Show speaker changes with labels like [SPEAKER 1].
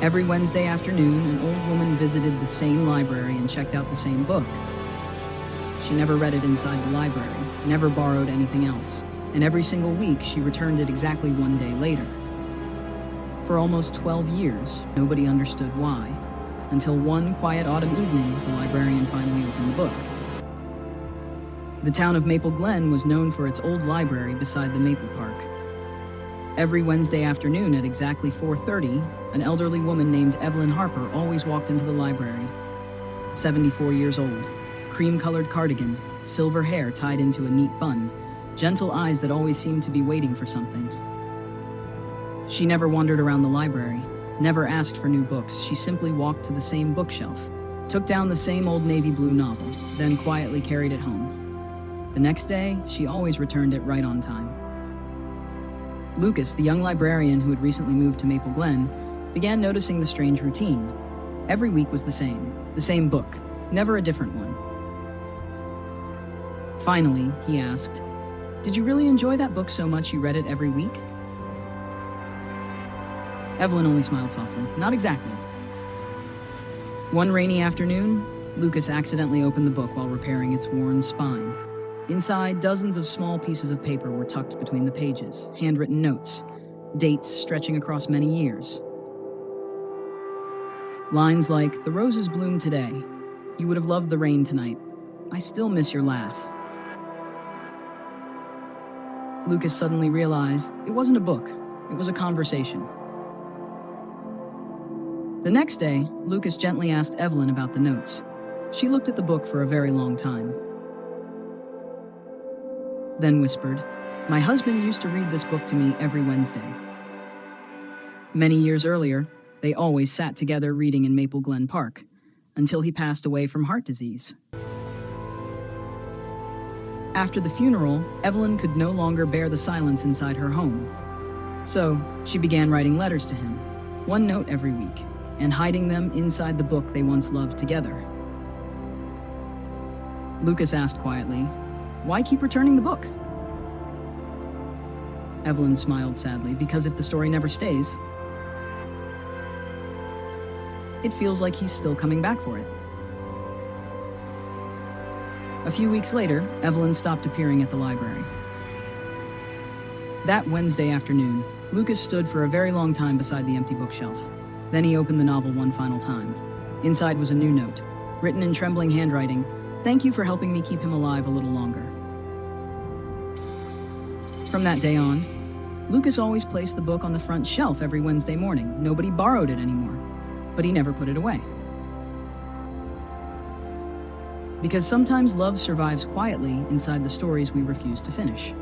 [SPEAKER 1] Every Wednesday afternoon, an old woman visited the same library and checked out the same book. She never read it inside the library, never borrowed anything else, and every single week she returned it exactly one day later. For almost 12 years, nobody understood why, until one quiet autumn evening, the librarian finally opened the book. The town of Maple Glen was known for its old library beside the Maple Park. Every Wednesday afternoon at exactly 4:30, an elderly woman named Evelyn Harper always walked into the library. 74 years old, cream-colored cardigan, silver hair tied into a neat bun, gentle eyes that always seemed to be waiting for something. She never wandered around the library, never asked for new books. She simply walked to the same bookshelf, took down the same old navy blue novel, then quietly carried it home. The next day, she always returned it right on time. Lucas, the young librarian who had recently moved to Maple Glen, began noticing the strange routine. Every week was the same book, never a different one. Finally, he asked, "Did you really enjoy that book so much you read it every week?" Evelyn only smiled softly. "Not exactly." One rainy afternoon, Lucas accidentally opened the book while repairing its worn spine. Inside, dozens of small pieces of paper were tucked between the pages, handwritten notes, dates stretching across many years. Lines like, "The roses bloom today. You would have loved the rain tonight. I still miss your laugh." Lucas suddenly realized it wasn't a book, it was a conversation. The next day, Lucas gently asked Evelyn about the notes. She looked at the book for a very long time, then whispered, "My husband used to read this book to me every Wednesday." Many years earlier, they always sat together reading in Maple Glen Park, until he passed away from heart disease. After the funeral, Evelyn could no longer bear the silence inside her home. So, she began writing letters to him, one note every week, and hiding them inside the book they once loved together. Lucas asked quietly, "Why keep returning the book?" Evelyn smiled sadly, "Because if the story never stays, it feels like he's still coming back for it." A few weeks later, Evelyn stopped appearing at the library. That Wednesday afternoon, Lucas stood for a very long time beside the empty bookshelf. Then he opened the novel one final time. Inside was a new note, written in trembling handwriting, "Thank you for helping me keep him alive a little longer." From that day on, Lucas always placed the book on the front shelf every Wednesday morning. Nobody borrowed it anymore, but he never put it away. Because sometimes love survives quietly inside the stories we refuse to finish.